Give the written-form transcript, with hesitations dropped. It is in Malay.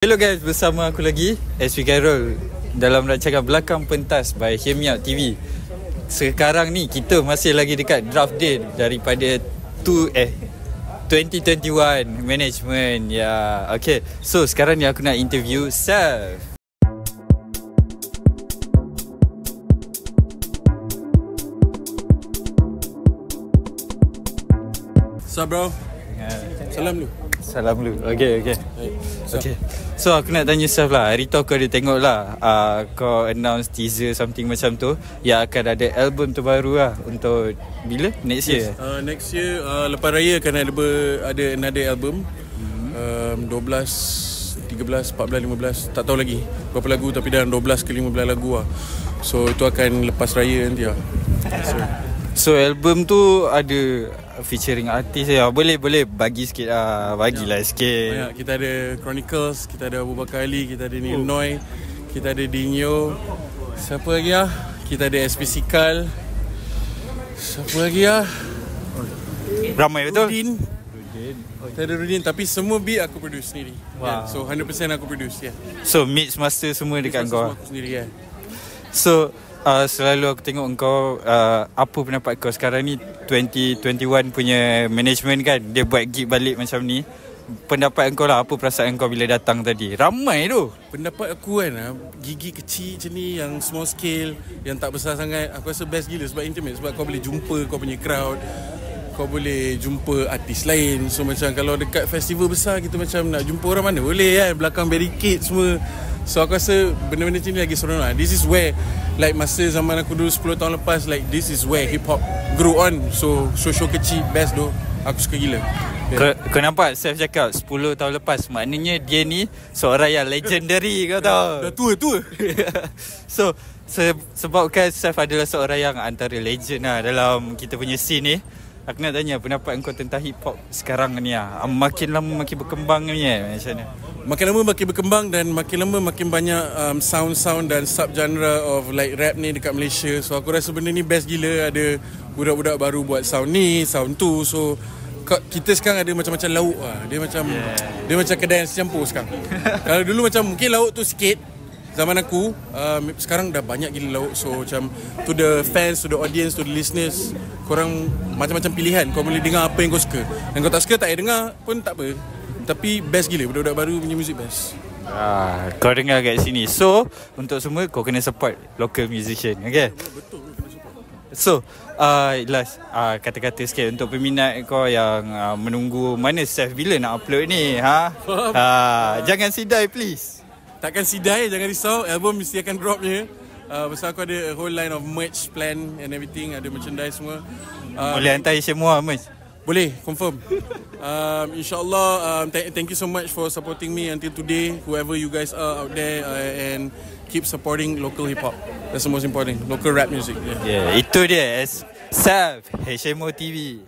Hello guys, bersama aku lagi SW Khairul dalam rancangan Belakang Pentas by Hear Me Out TV. Sekarang ni kita masih lagi dekat draft day daripada 2021 management. Ya, okay. So sekarang ni aku nak interview Seth. So bro, salam lu. Salam dulu. Okay. So aku nak tanya Seth lah. Hari tu aku ada tengok lah kau announce teaser something macam tu, yang akan ada album terbaru lah. Untuk bila? Next year? Next year, lepas raya akan ada another album. 12, 13, 14, 15, tak tahu lagi berapa lagu, tapi dalam 12 ke 15 lagu lah. So itu akan lepas raya nanti lah. So album tu ada featuring artis ya. Boleh bagi sikit lah. Bagilah sikit. Banyak. Kita ada Chronicles, kita ada Abu Bakar Ali, kita ada Neil Noi, kita ada Dinho. Siapa lagi lah? Kita ada SP Sikal. Siapa lagi lah? Ramai betul. Rudin. Kita ada Rudin, tapi semua beat aku produce sendiri. Wow. So 100% aku produce. So mix master semua dekat kau. Aku sendiri. So selalu aku tengok kau, apa pendapat kau sekarang ni 2021 punya management kan, dia buat gig balik macam ni. Pendapat kau lah, apa perasaan kau bila datang tadi? Ramai tu. Pendapat aku kan, gigi kecil macam ni, yang small scale, yang tak besar sangat, aku rasa best gila sebab intimate. Sebab kau boleh jumpa kau punya crowd, kau boleh jumpa artis lain. So macam kalau dekat festival besar kita macam nak jumpa orang mana boleh kan, belakang barricade semua. So aku rasa benda-benda macam ni lagi seronok lah. This is where, like masa zaman aku dulu 10 tahun lepas, like this is where hip hop grew on. So show kecil best tu. Aku suka gila. Kau nampak Seth cakap 10 tahun lepas, maknanya dia ni seorang yang legendary kau tahu. Dah tua. So sebabkan Seth adalah seorang yang antara legend lah dalam kita punya scene ni, aku nak tanya pendapat kau tentang hip hop sekarang ni lah. Makin lama makin berkembang ni macam mana? Makin lama makin berkembang, dan makin lama makin banyak sound dan sub-genre of like rap ni dekat Malaysia. So aku rasa benda ni best gila. Ada budak-budak baru buat sound ni, sound tu. So kita sekarang ada macam-macam lauk lah. Dia macam kedai nasi campur sekarang. Kalau dulu macam mungkin lauk tu sikit zaman aku, sekarang dah banyak gila lauk. So macam to the fans, to the audience, to the listeners, korang macam-macam pilihan. Kau boleh dengar apa yang kau suka, dan kau tak suka tak payah dengar pun tak apa. Tapi best gila, budak-budak baru punya music best. Kau dengar kat sini. So untuk semua kau kena support local musician. Okay? Betul, kena support. So last kata-kata sikit untuk peminat kau yang menunggu mana Seth bila nak upload ni. Jangan sidai please. Takkan sidai, jangan risau. Album mesti akan drop je. Pasal aku ada a whole line of merch plan and everything. Ada merchandise semua. Boleh hantar semua merch? Boleh, confirm. InsyaAllah, thank you so much for supporting me until today. Whoever you guys are out there, and keep supporting local hip hop. That's the most important. Local rap music. Yeah, itu dia Seth HMO TV.